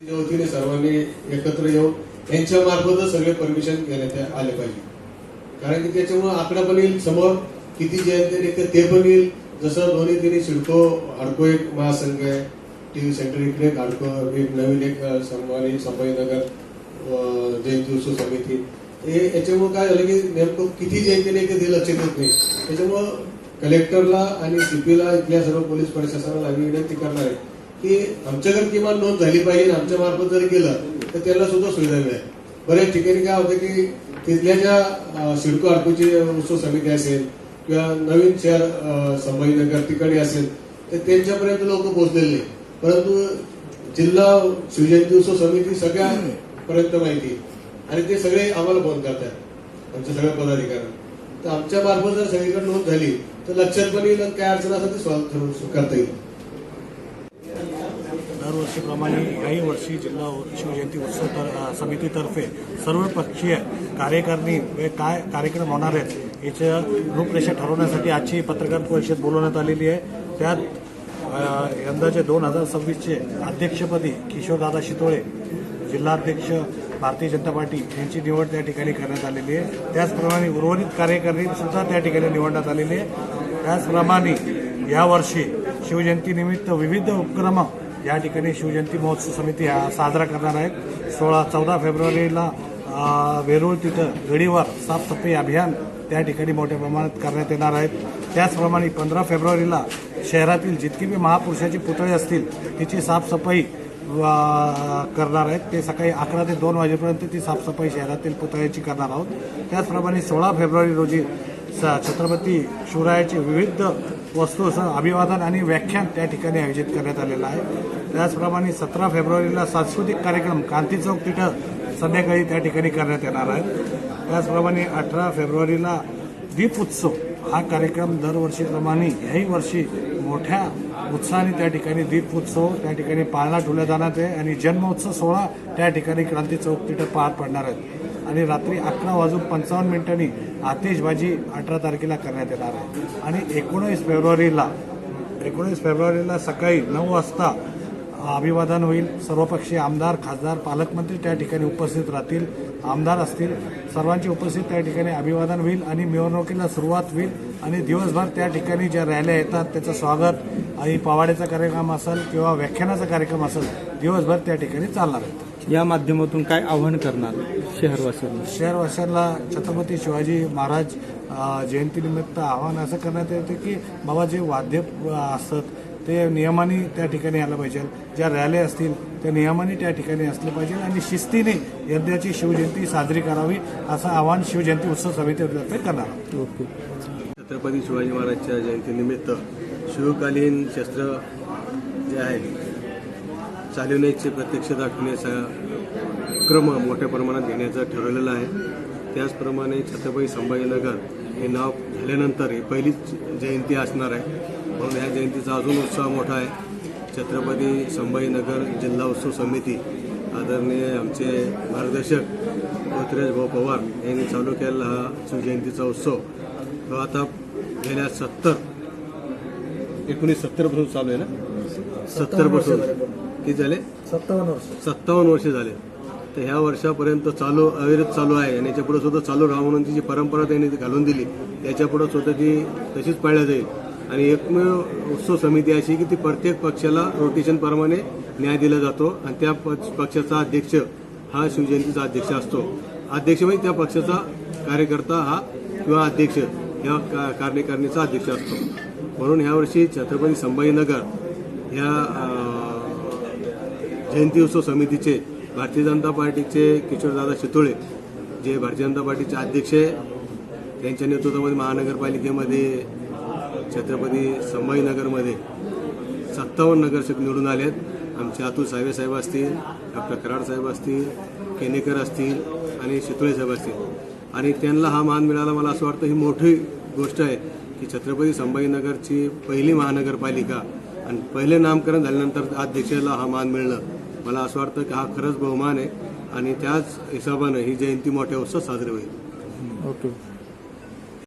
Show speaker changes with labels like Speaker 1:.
Speaker 1: वतीने सर्वांनी एकत्र येऊन यांच्या मार्फतच सगळे परमिशन घेण्यात आले पाहिजे. कारण की त्याच्यामुळे आकडा पण येईल समोर किती जयंती ते पण येईल. जसं दोन्ही तिन्ही सिडको हडको एक महासंघ आहे, टीव्ही सेंटर इकडे एक हडको एक नवीन एक संभाजीनगर जयंती उत्सव समिती. हे याच्यामुळे काय झालं की नेमकं किती जयंती ते लक्ष देत नाही. त्याच्यामुळं कलेक्टरला आणि सीपीला इथल्या सर्व पोलीस प्रशासनाला आम्ही विनंती करणार आहे की आमच्याकडे किमान नोंद झाली पाहिजे. आमच्या मार्फत जर केलं तर त्याला सुद्धा सुविधा मिळेल. बऱ्याच ठिकाणी काय होतं की तिथल्या ज्या सिडको हडकोची उत्सव समिती असेल किंवा नवीन शहर संभाजीनगर तिकडे असेल तर त्यांच्यापर्यंत लोक पोहोचलेले नाही. परंतु जिल्हा शिवजयंती उत्सव समिती सगळ्यांपर्यंत माहिती आणि ते सगळे आम्हाला फोन करतात आमच्या सगळ्या पदाधिकाऱ्यांना. तर आमच्या मार्फत जर सगळीकडे नोंद झाली तर लक्षात पण येईल काय अडचण असेल ते सॉल्व्ह करता येईल.
Speaker 2: दरवर्षीप्रमाणे याही वर्षी जिल्हा शिवजयंती उत्सव समितीतर्फे सर्वपक्षीय कार्यकारिणी काय कार्यक्रम होणार आहेत याच्या रूपरेषा ठरवण्यासाठी आजची पत्रकार परिषद बोलवण्यात आलेली आहे. त्यात यंदाचे 2026चे अध्यक्षपदी किशोरदादा शितोळे जिल्हाध्यक्ष भारतीय जनता पार्टी यांची निवड त्या ठिकाणी करण्यात आलेली आहे. त्याचप्रमाणे उर्वरित कार्यकारिणी सुद्धा त्या ठिकाणी निवडण्यात आलेली आहे. त्याचप्रमाणे यावर्षी शिवजयंतीनिमित्त विविध उपक्रम या ठिकाणी शिवजयंती महोत्सव समिती साजरा करणार आहेत. 14 फेब्रुवारीला वेरूळ तिथं गडीवर साफसफाई अभियान त्या ठिकाणी मोठ्या प्रमाणात करण्यात येणार आहेत. त्याचप्रमाणे 15 फेब्रुवारीला शहरातील जितके बी महापुरुषाचे पुतळे असतील तिची साफसफाई करणार आहेत. ते सकाळी 11 ते 2 वाजेपर्यंत ती साफसफाई शहरातील पुतळ्याची करणार आहोत. त्याचप्रमाणे 16 फेब्रुवारी रोजी छत्रपती शिवरायाचे विविध वस्तूसह अभिवादन आणि व्याख्यान त्या ठिकाणी आयोजित करण्यात आलेलं आहे. त्याचप्रमाणे 17 फेब्रुवारीला सांस्कृतिक कार्यक्रम क्रांती चौक तिथं संध्याकाळी त्या ठिकाणी करण्यात येणार आहे. त्याचप्रमाणे 18 फेब्रुवारीला दीप उत्सव हा कार्यक्रम दरवर्षीप्रमाणे याही वर्षी मोठ्या उत्साहाने त्या ठिकाणी दीप उत्सव त्या ठिकाणी पाळणा ठेवला जाणार आहे आणि जन्मोत्सव सोहळा त्या ठिकाणी क्रांती चौक तिथं पार पडणार आहेत आणि रात्री 11:55 आतिषबाजी 18 तारखेला करण्यात येणार आहे. आणि 19 फेब्रुवारीला सकाळी 9 वाजता अभिवादन होईल. सर्वपक्षीय आमदार, खासदार, पालकमंत्री त्या ठिकाणी उपस्थित राहतील. आमदार असतील सर्वांची उपस्थित त्या ठिकाणी अभिवादन होईल आणि मिरवणुकीला सुरुवात होईल आणि दिवसभर त्या ठिकाणी ज्या रॅल्या येतात त्याचं स्वागत आणि पवाड्याचा कार्यक्रम असेल किंवा व्याख्यानाचा कार्यक्रम असेल दिवसभर त्या ठिकाणी चालणार आहेत.
Speaker 3: या माध्यमातून काय आवाहन करणार
Speaker 2: शहरवासियांना छत्रपती शिवाजी महाराज जयंतीनिमित्त आवाहन असं करण्यात येतं की बाबा जे वाद्य असतात ते नियमाने त्या ठिकाणी आलं पाहिजे. ज्या रॅल्या असतील त्या नियमाने त्या ठिकाणी असले पाहिजे आणि शिस्तीने यंदाची शिवजयंती साजरी करावी असं आवाहन शिवजयंती उत्सव समितीतर्फे करणार.
Speaker 3: ओके.
Speaker 1: छत्रपती शिवाजी महाराजच्या जयंतीनिमित्त शिवकालीन शस्त्र जे आहे चालवण्याचे प्रत्यक्ष दाखवण्याचा क्रम मोठ्या प्रमाणात घेण्याचं ठरवलेलं आहे. त्याचप्रमाणे छत्रपती संभाजीनगर हे नाव झाल्यानंतर ही पहिलीच जयंती असणार आहे. म्हणून ह्या जयंतीचा अजून उत्साह मोठा आहे. छत्रपती संभाजीनगर जिल्हा उत्सव समिती आदरणीय आमचे मार्गदर्शक पृथ्वीराज भाऊ पवार यांनी चालू केलेला हा शिवजयंतीचा उत्सव तो आता गेल्या 1970 पासून चालू आहे ना. 70 पासून किती झाले? 57 वर्ष झाले. तर ह्या वर्षापर्यंत अविरत चालू आहे आणि याच्यापुढे सुद्धा चालू राहा म्हणून ती जी परंपरा त्यांनी घालून दिली त्याच्यापुढे सुद्धा ती तशीच पाळल्या जाईल. आणि एकमेव उत्सव समिती अशी की ती प्रत्येक पक्षाला रोटेशनप्रमाणे न्याय दिला जातो आणि त्या पक्षाचा अध्यक्ष हा शिवजयंतीचा अध्यक्ष असतो. अध्यक्ष म्हणजे त्या पक्षाचा कार्यकर्ता हा किंवा अध्यक्ष या कार्यकारिणीचा अध्यक्ष असतो. म्हणून यावर्षी छत्रपती संभाजीनगर ह्या जयंती उत्सव समितीचे भारतीय जनता पार्टीचे किशोरदादा शितोळे जे भारतीय जनता पार्टीचे अध्यक्ष आहे त्यांच्या नेतृत्वामध्ये महानगरपालिकेमध्ये छत्रपती संभाजीनगरमध्ये 57 नगरसेवक निवडून आले आहेत. आमचे अतुल साहेब असतील, डॉक्टर कराड साहेब असतील, केनेकर असतील आणि शितोळे साहेब असतील. आणि त्यांना हा मान मिळाला मला असं वाटतं ही मोठी गोष्ट आहे की छत्रपती संभाजीनगरची पहिली महानगरपालिका आणि पहिले नामकरण झाल्यानंतर अध्यक्षाला हा मान मिळणं मला असं वाटतं की हा खरंच बहुमान आहे आणि त्याच हिशोबानं ही जयंती मोठ्या उत्सवात साजरी होईल.
Speaker 3: ओके.